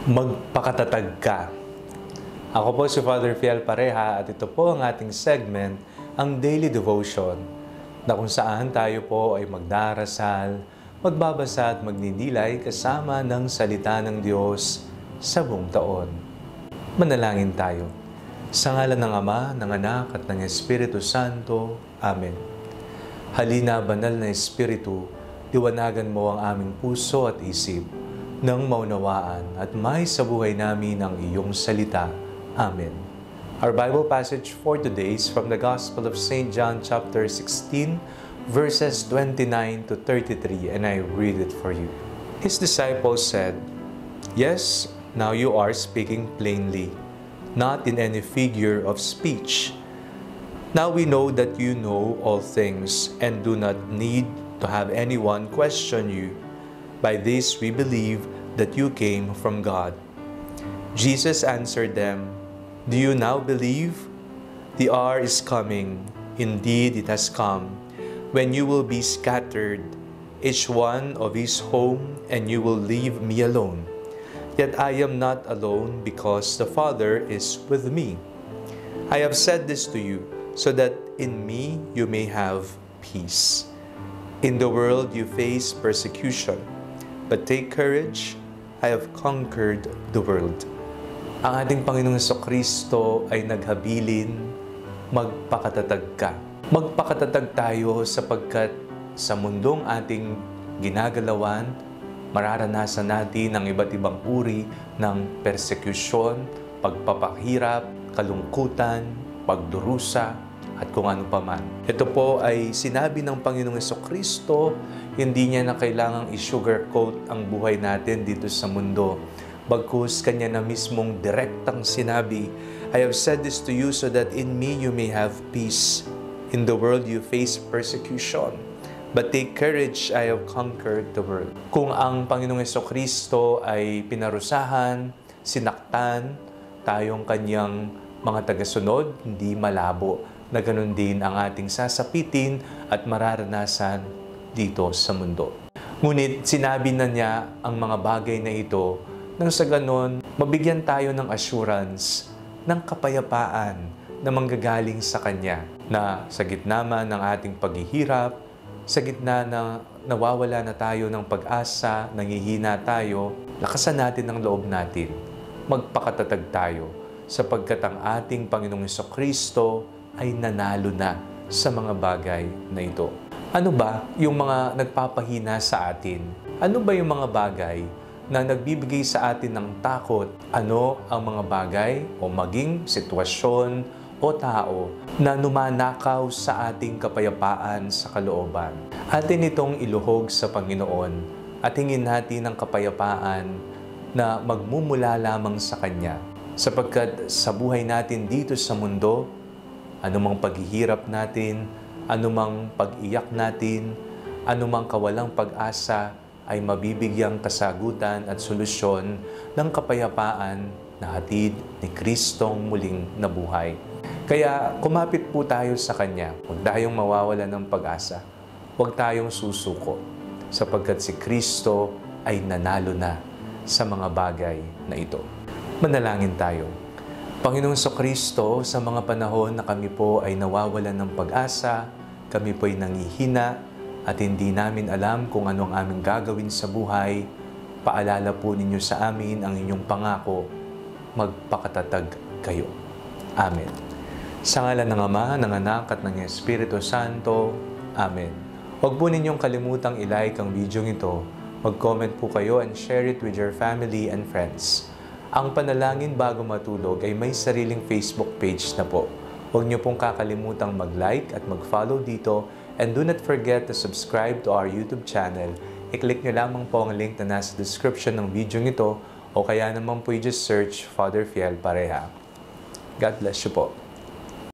Magpakatatag ka. Ako po si Father Fiel Pareha at ito po ang ating segment, ang Daily Devotion, na kung saan tayo po ay magdarasal, magbabasa at magninilay kasama ng salita ng Diyos sa buong taon. Manalangin tayo. Sa ngalan ng Ama, ng Anak at ng Espiritu Santo. Amen. Halina, banal na Espiritu, liwanagan mo ang aming puso at isip nang maunawaan at may sa buhay namin ang iyong salita. Amen. Our Bible passage for today is from the Gospel of St. John chapter 16, verses 29 to 33, and I read it for you. His disciples said, "Yes, now you are speaking plainly, not in any figure of speech. Now we know that you know all things and do not need to have anyone question you. By this we believe that you came from God." Jesus answered them, "Do you now believe? The hour is coming, indeed it has come, when you will be scattered, each one of his home, and you will leave me alone. Yet I am not alone, because the Father is with me. I have said this to you, so that in me you may have peace. In the world you face persecution, but take courage, I have conquered the world." Ang ating Panginoong Jesucristo ay naghabilin, magpakatatag ka. Magpakatatag tayo sapagkat sa mundong ating ginagalawan, mararanasan natin ang iba't ibang uri ng persekusyon, pagpapahirap, kalungkutan, pagdurusa, at kung ano pa man. Ito po ay sinabi ng Panginoong Jesucristo, hindi niya na kailangang i-sugarcoat ang buhay natin dito sa mundo. Bagkus kanya na mismong direktang sinabi, "I have said this to you so that in me you may have peace. In the world you face persecution, but take courage, I have conquered the world." Kung ang Panginoong Jesucristo ay pinarusahan, sinaktan, tayong kanyang mga tagasunod, hindi malabo na ganun din ang ating sasapitin at mararanasan dito sa mundo. Ngunit sinabi na niya ang mga bagay na ito nang sa ganun, mabigyan tayo ng assurance, ng kapayapaan na manggagaling sa Kanya, na sa gitna man ng ating paghihirap, sa gitna na nawawala na tayo ng pag-asa, nangihina tayo, lakasan natin ang loob natin, magpakatatag tayo, sapagkat ang ating Panginoong Jesucristo ay nanalo na sa mga bagay na ito. Ano ba yung mga nagpapahina sa atin? Ano ba yung mga bagay na nagbibigay sa atin ng takot? Ano ang mga bagay o maging sitwasyon o tao na numanakaw sa ating kapayapaan sa kalooban? Atin itong iluhog sa Panginoon at hingin natin ang kapayapaan na magmumula lamang sa Kanya. Sapagkat sa buhay natin dito sa mundo, anumang paghihirap natin, anumang pag-iyak natin, anumang kawalang pag-asa, ay mabibigyang kasagutan at solusyon ng kapayapaan na hatid ni Kristong muling nabuhay. Kaya kumapit po tayo sa Kanya. Huwag tayong mawawala ng pag-asa. Huwag tayong susuko, sapagkat si Kristo ay nanalo na sa mga bagay na ito. Manalangin tayo. Panginoong Jesucristo, sa mga panahon na kami po ay nawawalan ng pag-asa, kami po ay nangihina at hindi namin alam kung ano ang aming gagawin sa buhay, paalala po ninyo sa amin ang inyong pangako, magpakatatag kayo. Amen. Sa ngalan ng Ama, ng Anak at ng Espiritu Santo. Amen. Huwag po ninyong kalimutang i-like ang video ito, mag-comment po kayo and share it with your family and friends. Ang Panalangin Bago Matulog ay may sariling Facebook page na po. Huwag niyo pong kakalimutang mag-like at mag-follow dito, and do not forget to subscribe to our YouTube channel. I-click niyo lamang po ang link na nasa description ng video nito o kaya naman po i-just search Father Fiel Pareha. God bless you po.